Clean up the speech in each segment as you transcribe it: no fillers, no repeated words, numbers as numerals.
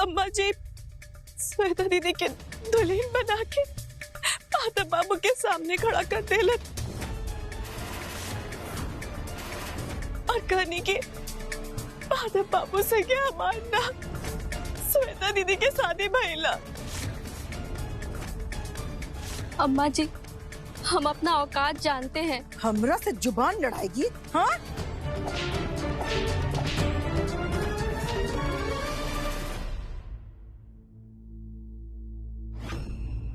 अम्मा जी श्वेता दीदी के दुल्हन बना के माधव बाबू के सामने खड़ा कर देलन और कहनी कि माधव बाबू से क्या मानना श्वेता दीदी के शादी भइला। अम्मा जी हम अपना औकात जानते हैं। हमरा से जुबान लड़ाएगी? हाँ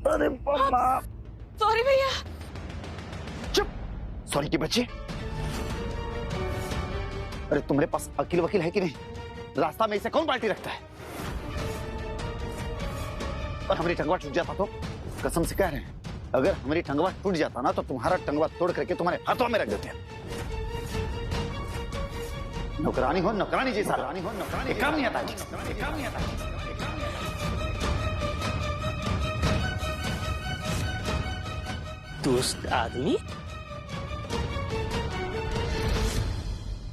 अरे बाबा सॉरी भैया। चुप। सॉरी की बच्चे। अरे तुम्हारे पास वकील वकील है कि नहीं? रास्ता में इसे कौन पार्टी रखता है? और हमारी टंगवा टूट जाता तो? कसम से कह रहे हैं अगर हमारी टंगवा टूट जाता ना तो तुम्हारा टंगवा तोड़ करके तुम्हारे हाथों में रख देते हैं। नौकरानी हो नौकरानी जैसा, रानी हो नौकरानी, काम नहीं आता, काम नहीं आता। दोस्त आदमी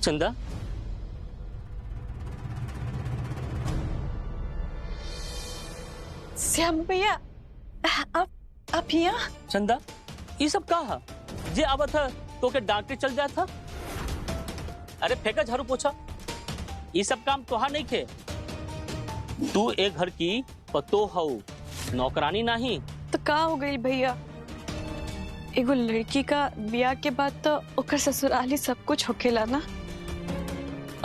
चंदा, श्याम भैया आप यहाँ? चंदा ये सब कहा जे अब था तो के डांटे चल जाता। अरे फेंका झाड़ू पोछा, ये सब काम तोहार नहीं थे। तू एक घर की पतो हो, नौकरानी नहीं। तो का हो गई भैया, एगो लड़की का ब्याह के बाद तो ओकर ससुराल ही सब कुछ होखेला ना।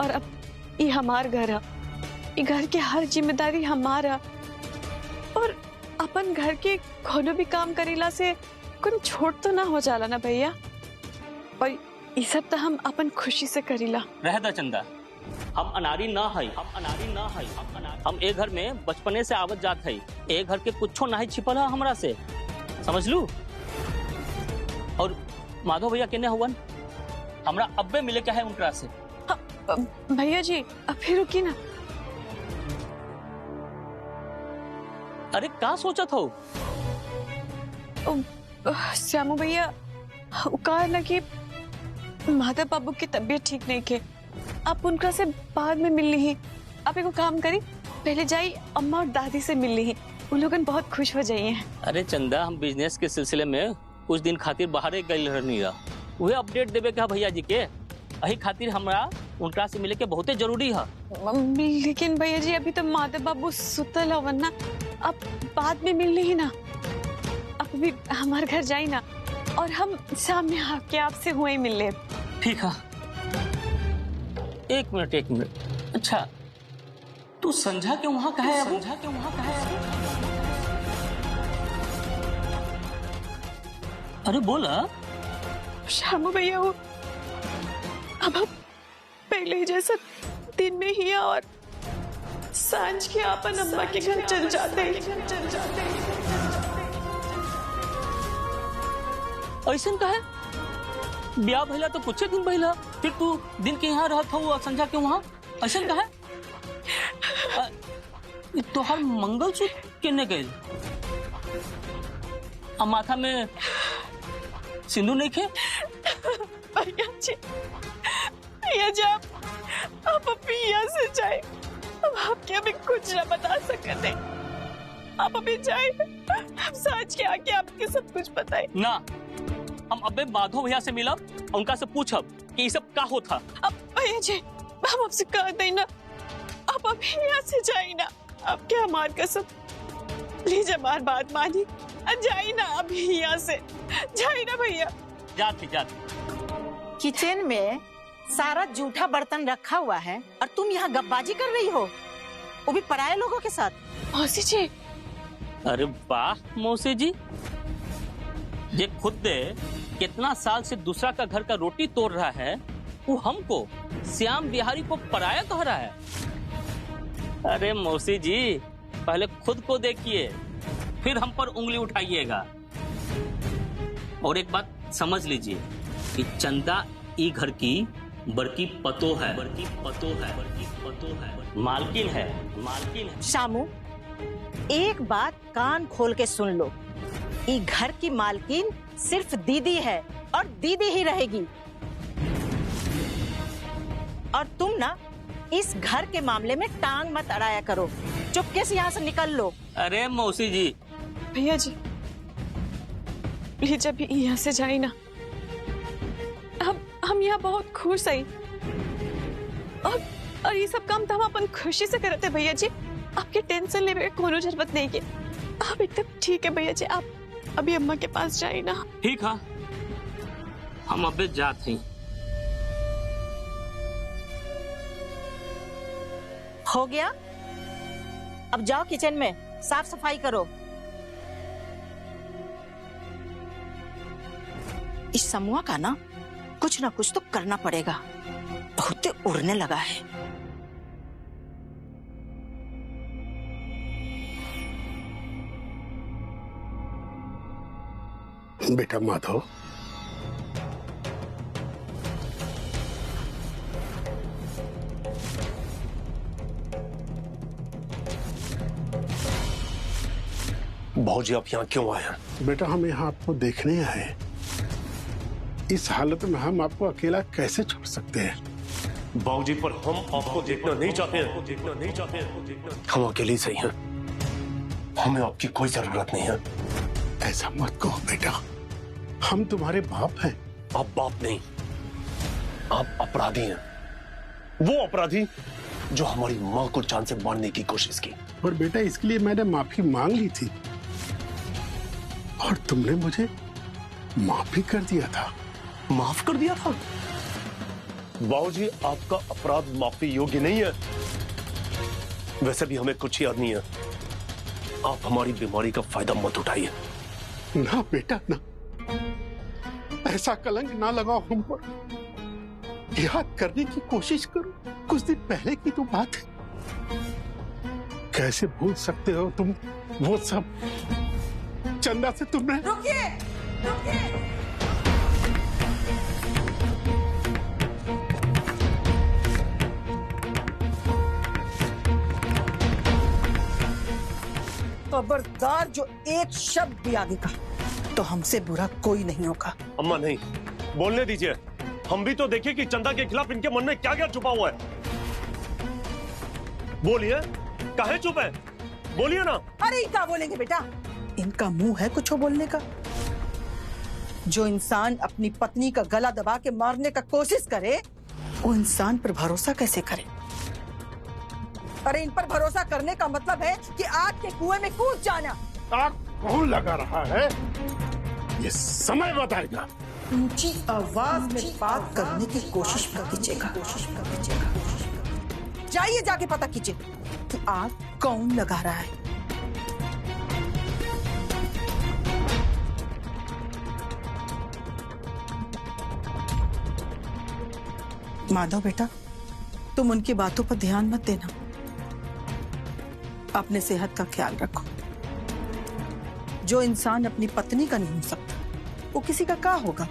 और अब ये हमार घर है, ये घर की हर जिम्मेदारी हमारा। और अपन घर के कोनो भी काम करीला से कुछ छोट तो ना हो जाला ना भैया। और ये सब तो हम अपन खुशी से करीला। रह दा चंदा, हम अनारी ना है, हम एक घर में बचपने से आवत जात है। एक घर के कुछो ना छिपल है हमरा से, समझ लू। और माधव भैया केने हुवन, हमरा अब्बे मिले क्या है उनकरा से। भैया जी अब फिर रुकी ना। अरे का सोचत हो? श्यामू भैया कहा ना कि माधव बाबू की तबीयत ठीक नहीं के, आप उनका से बाद में मिल ली। आप एक काम करी, पहले जाई अम्मा और दादी से मिल ली, उन लोगन बहुत खुश हो जाइए। अरे चंदा हम बिजनेस के सिलसिले में कुछ दिन खातिर बाहर गई रहनी रहा, वही अपडेट देवे का भैया जी के, यही खातिर हमरा उनका से मिले के बहुते जरूरी है। लेकिन भैया जी अभी तो माधव बाबू सुतल हवन ना, अब बाद में मिल ली ना। अब भी हमारे घर जाई ना और हम सामने आके आपसे हुए मिल ले। ठीक है, एक मिनट। अच्छा तू संझा के वहाँ कहा है? संझा के वहाँ कहा है? अरे बोला। श्यामू भैया हो, अब हम पहले जैसा दिन में ही और सांझ के अपन अम्मा के घर चल जाते हैं। ऐसा का है? ब्याह भइला तो कुछ दिन भइला, फिर तू दिन के यहाँ रहत हो संझा के वहाँ, ऐसा का है? तोहर मंगलसूत्र केने गए? माथा में सिंदूर नहीं खे? भैया जी आप अभी यहाँ से जाए, अब आपके अभी कुछ न बता सकते। आप अभी जाए, हम साँझ के आके आपके सब कुछ बताए ना। हम अबे माधव भैया से मिलब, उनका से पूछब कि ये सब का होता। अब भैया जी हम आपसे कह दें ना, आप अभी यहाँ से जाए ना। अब क्या हमार कसम, प्लीज हमारी बात मानी, जाए ना अभी यहाँ से, जाए ना भैया। जाती। किचन में सारा जूठा बर्तन रखा हुआ है और तुम यहाँ गप्पबाजी कर रही हो, वो भी पराये लोगों के साथ। मौसी जी। अरे वाह मौसी जी, ये खुद दे कितना साल से दूसरा का घर का रोटी तोड़ रहा है, वो हमको श्याम बिहारी को पराया कह रहा है। अरे मौसी जी पहले खुद को देखिए, फिर हम पर उंगली उठाइएगा। और एक बात समझ लीजिए कि चंदा ई घर की बड़की पतो है, मालकिन है। शामू एक बात कान खोल के सुन लो, ये घर की मालकिन सिर्फ दीदी है और दीदी ही रहेगी। और तुम ना इस घर के मामले में टांग मत अड़ाया करो। चुपके से यहाँ से निकल लो। अरे मौसी जी, भैया जी प्लीज अभी यहाँ से जाए ना। हम यहाँ बहुत खुश है और ये सब काम तो हम अपन खुशी से करते भैया जी। आपके टेंशन लेने की कोनो जरूरत नहीं है। आप एकदम ठीक है भैया जी। आप अभी अम्मा के पास जाए ना। ठीक है, हम अबे जात हैं। हो गया, अब जाओ किचन में साफ सफाई करो। इस समूह का ना कुछ तो करना पड़ेगा, बहुत उड़ने लगा है। बेटा माधव, भाऊजी आप यहाँ क्यों आए हैं? बेटा हम यहाँ आपको देखने आए। इस हालत में हम आपको अकेला कैसे छोड़ सकते हैं? बाबूजी पर हम आपको देखना नहीं चाहते हैं। हम अकेले सही हैं, हमें आपकी कोई जरूरत नहीं है। ऐसा मत कहो बेटा, हम तुम्हारे बाप हैं। आप बाप नहीं, आप अपराधी हैं। वो अपराधी जो हमारी माँ को जान से मारने की कोशिश की। और बेटा इसके लिए मैंने माफी मांग ली थी और तुमने मुझे माफ भी कर दिया था। माफ कर दिया था? बाबूजी आपका अपराध माफी योग्य नहीं है। वैसे भी हमें कुछ याद नहीं है। आप हमारी बीमारी का फायदा मत उठाइए। ना बेटा ना, ऐसा कलंक ना लगाओ हम पर। याद करने की कोशिश करो, कुछ दिन पहले की तो बात है। कैसे भूल सकते हो तुम वो सब? चंदा से तुमने रुकिए, रुकिए। खबरदार जो एक शब्द भी आगे का तो हमसे बुरा कोई नहीं होगा। अम्मा नहीं, बोलने दीजिए। हम भी तो देखें कि चंदा के खिलाफ इनके मन में क्या क्या छुपा हुआ है। बोलिए, काहे चुप है? बोलिए ना। अरे क्या बोलेंगे बेटा, इनका मुंह है कुछ बोलने का। जो इंसान अपनी पत्नी का गला दबा के मारने का कोशिश करे, वो इंसान पर भरोसा कैसे करे? अरे इन पर भरोसा करने का मतलब है कि आग के कुएं में कूद जाना। आग कौन लगा रहा है ये समय बताएगा। ऊंची आवाज में बात करने की कोशिश मत कीजिएगा। जाइए जाके पता कीजिए कि आग कौन लगा रहा है। माधव बेटा, तुम उनकी बातों पर ध्यान मत देना। अपने सेहत का ख्याल रखो। जो इंसान अपनी पत्नी का नहीं हो सकता, वो किसी का क्या होगा?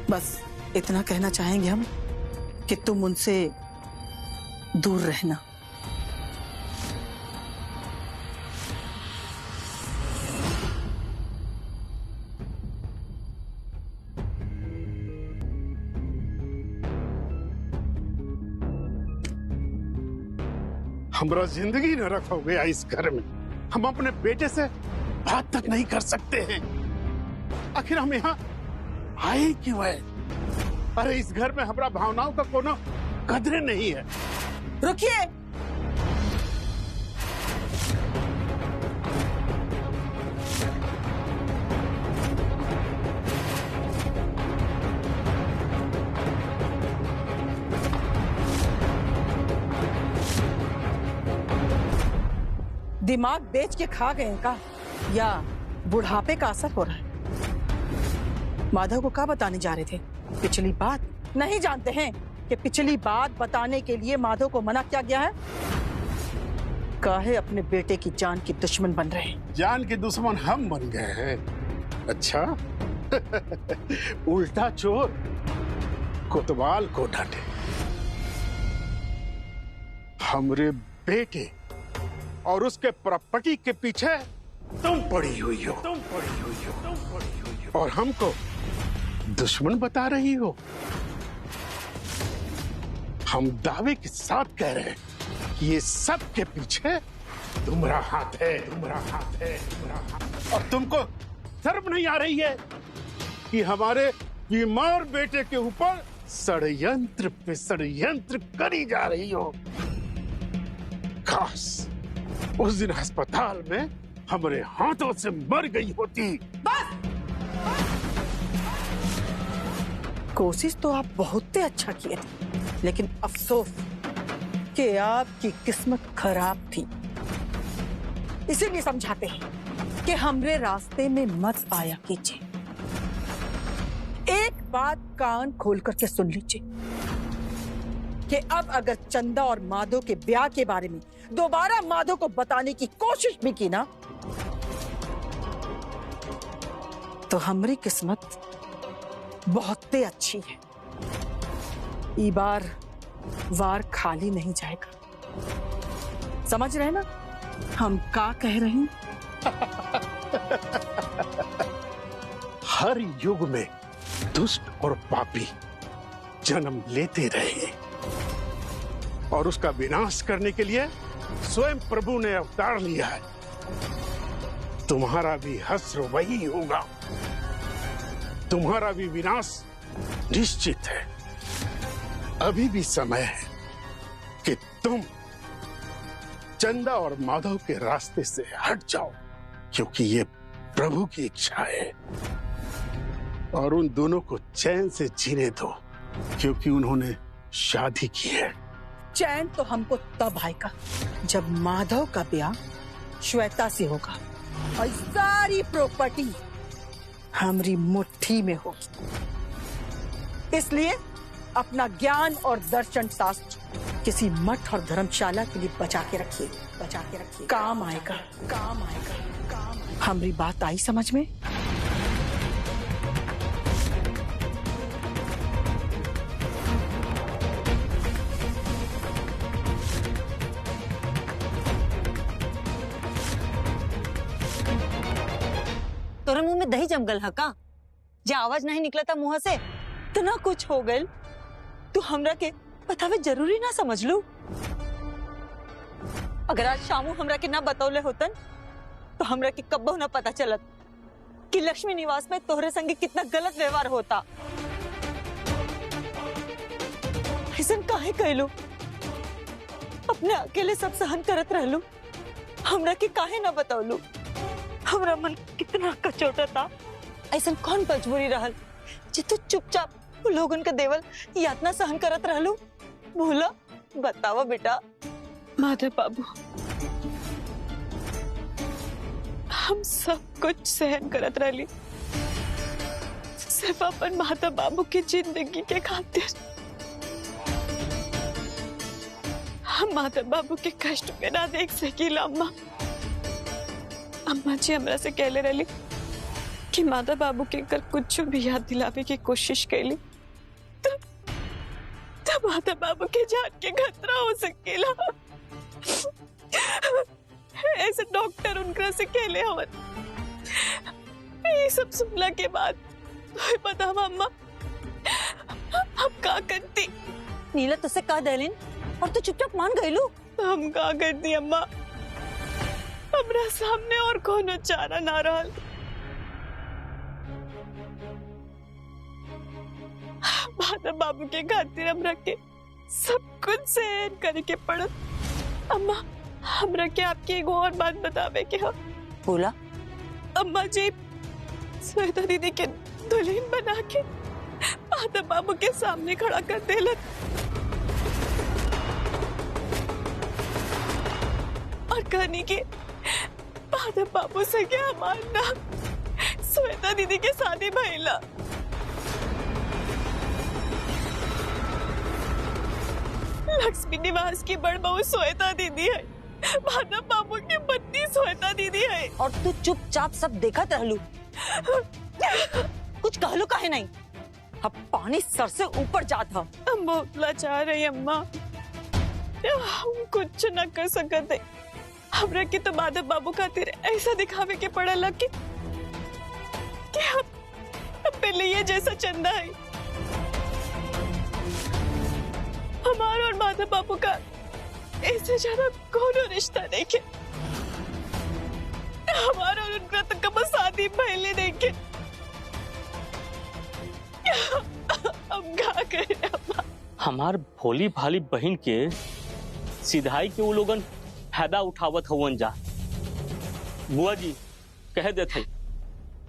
बस इतना कहना चाहेंगे हम कि तुम उनसे दूर रहना। हमरा जिंदगी न रखोगे इस घर में। हम अपने बेटे से बात तक नहीं कर सकते हैं। आखिर हम यहाँ आए क्यों है? अरे इस घर में हमारा भावनाओं का कोनो कदर नहीं है। रुकिए, दिमाग बेच के खा गए का या बुढ़ापे का असर हो रहा है? माधव को क्या बताने जा रहे थे? पिछली बात नहीं जानते हैं कि पिछली बात बताने के लिए माधव को मना किया गया है? काहे अपने बेटे की जान की दुश्मन बन रहे हैं? जान के दुश्मन हम बन गए हैं? अच्छा उल्टा चोर कोतवाल को डांटे। हमरे बेटे और उसके प्रॉपर्टी के पीछे तुम पड़ी हुई हो, और हमको दुश्मन बता रही हो। हम दावे के साथ कह रहे हैं कि ये सब के पीछे तुम्हारा हाथ है, तुम्हारा हाथ है, तुम्हारा हाथ। और तुमको शर्म नहीं आ रही है कि हमारे बीमार बेटे के ऊपर षड्यंत्र पे षड्यंत्र करी जा रही हो? काश उस दिन अस्पताल में हमारे हाथों से मर गई होती। कोशिश तो आप बहुत अच्छा किए थे, लेकिन अफसोस कि आपकी किस्मत खराब थी। इसीलिए समझाते हैं कि हमरे रास्ते में मत आया कीजिए। एक बात कान खोल करके सुन लीजिए कि अब अगर चंदा और माधव के ब्याह के बारे में दोबारा माधव को बताने की कोशिश भी की ना, तो हमारी किस्मत बहुत ही अच्छी है। ई बार वार खाली नहीं जाएगा। समझ रहे ना हम क्या कह रहे हैं? हर युग में दुष्ट और पापी जन्म लेते रहे और उसका विनाश करने के लिए स्वयं प्रभु ने अवतार लिया है। तुम्हारा भी हश्र वही होगा, तुम्हारा भी विनाश निश्चित है। अभी भी समय है कि तुम चंदा और माधव के रास्ते से हट जाओ, क्योंकि ये प्रभु की इच्छा है। और उन दोनों को चैन से जीने दो, क्योंकि उन्होंने शादी की है। चैन तो हमको तब आएगा जब माधव का ब्याह श्वेता से होगा और सारी प्रॉपर्टी हमारी मुट्ठी में होगी। इसलिए अपना ज्ञान और दर्शन शास्त्र किसी मठ और धर्मशाला के लिए बचा के रखिए, बचा के रखिए। काम आएगा, काम आएगा, काम आएगा। हमारी बात आई समझ में? तोरा मुंह में दही जम गल है का? जे आवाज नहीं निकला था मुंह से, इतना कुछ हो गल। तू हमरा के बतावे जरूरी ना समझ लू। अगर आज शामू हमरा के ना बतौले होतन तो हमरा के कब्बो ना पता चलत कि लक्ष्मी निवास में तोहरे संगे कितना गलत व्यवहार होता। ऐसन काहे कहलू? अपने अकेले सब सहन करत रहलू, हमरा के काहे ना बतौलू? हमरा मन कितना कचोटा था। ऐसा कौन मजबूरी रहल जे तू चुपचाप लोगन के देवल यातना सहन करत रहलू? भूला? बतावा बेटा। माधव बाबू, हम सब कुछ सहन करत रहली सिर्फ अपन माधव बाबू की जिंदगी के खातिर। हम माधव बाबू के कष्ट के ना देख सकीला। अम्मा जी हमरा से कहले रही कि माधव बाबू के कर कुछ भी याद दिलावे की कोशिश कैली तब माधव बाबू के जान के खतरा हो सकेला। ऐसे डॉक्टर उनका से कहले हवन। ये सब सुनला के बाद तो पता अम्मा हम का करती? नीला तुझसे कह देलिन और तू चुपचाप मान गईलू। हम का करती अम्मा? हमरा सामने और कोनो चारा ना रहल। माधव बाबू के खातिर हमरा के सब कुछ सहन करे के पड़त। अम्मा हमरा के आपकी एक और बात बतावे के है। बोला। अम्मा जी श्वेता दीदी के दुल्हन बना के माधव बाबू के सामने खड़ा कर देलक और कहनी के माधव बाबू से क्या मानना श्वेता दीदी के शादी भइला। लक्ष्मी निवास की बड़ बहू श्वेता दीदी है, माधव बाबू की पत्नी श्वेता दीदी है। और तू चुपचाप सब देखत रहलू, कुछ कहलू काहे नहीं? अब पानी सर से ऊपर जात है। हम बहुत लाचार है अम्मा, हम कुछ न कर सकते। हमरा के तो माधव बाबू खातिर ऐसा दिखावे के पड़ला कि हम पहले ये जैसा चंदा है हमारा और माधव बाबू का इससे ज्यादा कोनो रिश्ता देखे, हमारा और उनका तो कब शादी पहले देखे। अब क्या करें अम्मा? हमार भोली भाली बहन के सिधाई के वो लोगन फायदा उठावत हवन जा। बुआ जी कह देते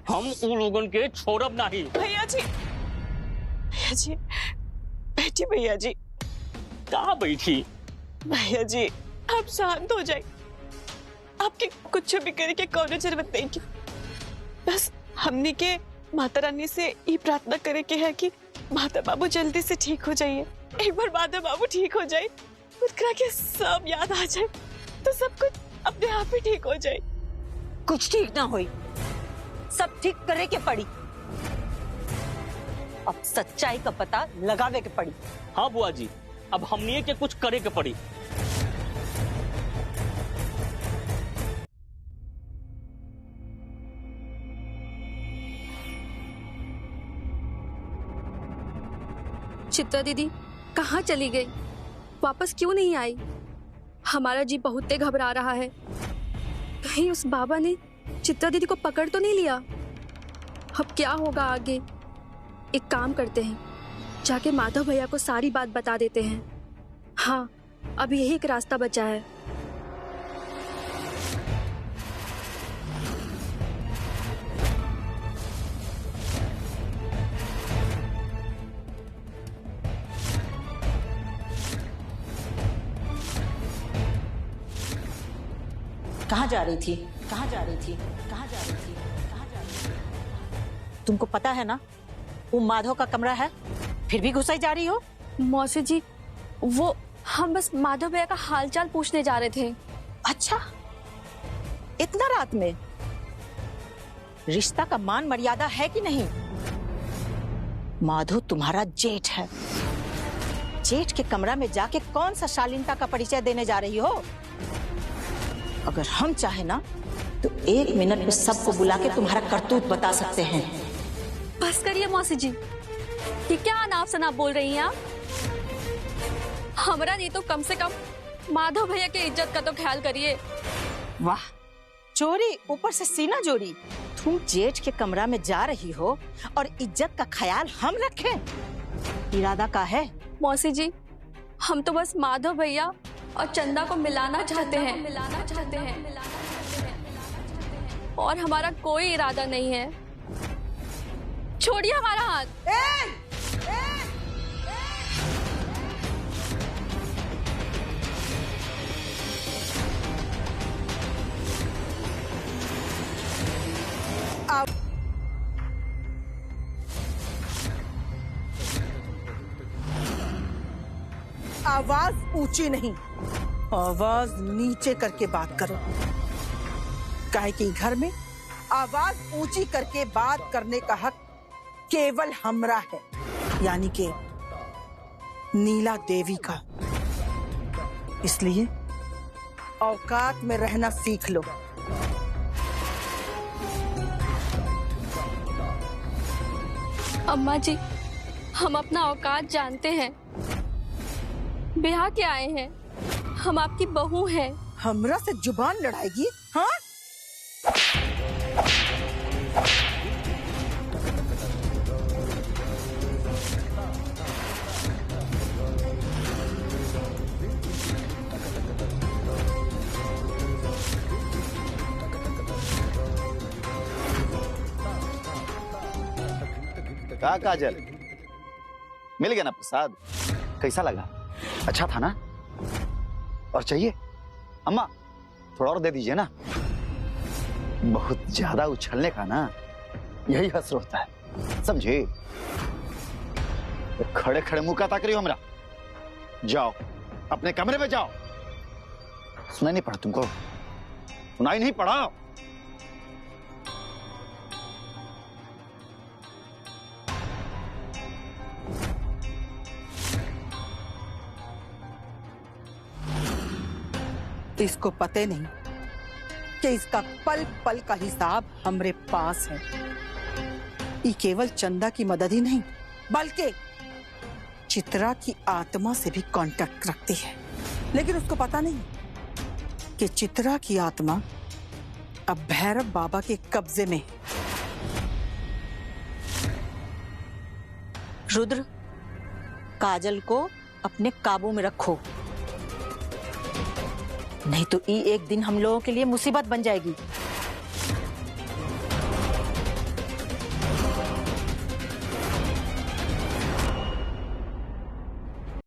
हम उन लोगन के छोड़ब नहीं। भैया जी, भैया जी, बैठी भैया जी। कहाँ बैठी? भैया जी आप शांत हो जाए, आपके कुछ भी करे के कोनो जरूरत नहीं की। बस हमने के माता रानी से ये प्रार्थना करे के है कि माता बाबू जल्दी से ठीक हो जाइए। एक बार माता बाबू ठीक हो जाए, उसका के सब याद आ जाए तो सब कुछ अपने आप ही ठीक हो जाए। कुछ ठीक ना होई, सब ठीक करे के पड़ी। अब सच्चाई का पता लगावे के पड़ी। हाँ बुआ जी, अब हमने के कुछ करे के पड़ी। चित्रा दीदी कहाँ चली गई? वापस क्यों नहीं आई? हमारा जी बहुत घबरा रहा है। कहीं उस बाबा ने चित्रा दीदी को पकड़ तो नहीं लिया? अब क्या होगा आगे? एक काम करते हैं, जाके माधव भैया को सारी बात बता देते हैं। हाँ, अब यही एक रास्ता बचा है। कहाँ जा रही थी? कहाँ जा रही थी? कहाँ जा रही थी? कहाँ जा रही थी? तुमको पता है ना वो माधव का कमरा है, फिर भी घुसाई जा रही हो? मौसी जी, वो हम बस माधव भैया का हालचाल पूछने जा रहे थे। अच्छा, इतना रात में? रिश्ता का मान मर्यादा है कि नहीं? माधव तुम्हारा जेठ है, जेठ के कमरा में जाके कौन सा शालीनता का परिचय देने जा रही हो? अगर हम चाहे ना तो 1 मिनट में सबको बुला के तुम्हारा करतूत बता सकते हैं। बस करिए मौसी जी, ये क्या अनाप शनाप बोल रही हैं आप? हमारा नहीं तो कम से कम माधव भैया की इज्जत का तो ख्याल करिए। वाह, चोरी ऊपर से सीना जोड़ी। तुम जेठ के कमरा में जा रही हो और इज्जत का ख्याल हम रखें? इरादा का है? मौसी जी, हम तो बस माधव भैया और चंदा को मिलाना चाहते हैं, और हमारा कोई इरादा नहीं है। छोड़िए हमारा हाथ। आवाज ऊंची नहीं, आवाज नीचे करके बात करो। काहे कि घर में आवाज ऊंची करके बात करने का हक केवल हमरा है, यानी कि नीला देवी का। इसलिए औकात में रहना सीख लो। अम्मा जी, हम अपना औकात जानते हैं। ब्याह के आए हैं, हम आपकी बहू हैं। हमरा से जुबान लड़ाएगी? हाँ, कहा काजल, मिल गया ना प्रसाद? कैसा लगा? अच्छा था ना? और चाहिए? अम्मा थोड़ा और दे दीजिए ना। बहुत ज्यादा उछलने का ना यही असर होता है, समझे? खड़े खड़े मुंह का ताक रही हो हमरा। जाओ अपने कमरे में जाओ। सुनाई नहीं पड़ा तुमको? सुनाई नहीं पड़ा? इसको पते नहीं कि इसका पल पल का हिसाब हमरे पास है। ये केवल चंदा की मदद ही नहीं, बल्कि चित्रा की आत्मा से भी कांटेक्ट रखती है, लेकिन उसको पता नहीं कि चित्रा की आत्मा अब भैरव बाबा के कब्जे में है। रुद्र, काजल को अपने काबू में रखो, नहीं तो ये एक दिन हम लोगों के लिए मुसीबत बन जाएगी।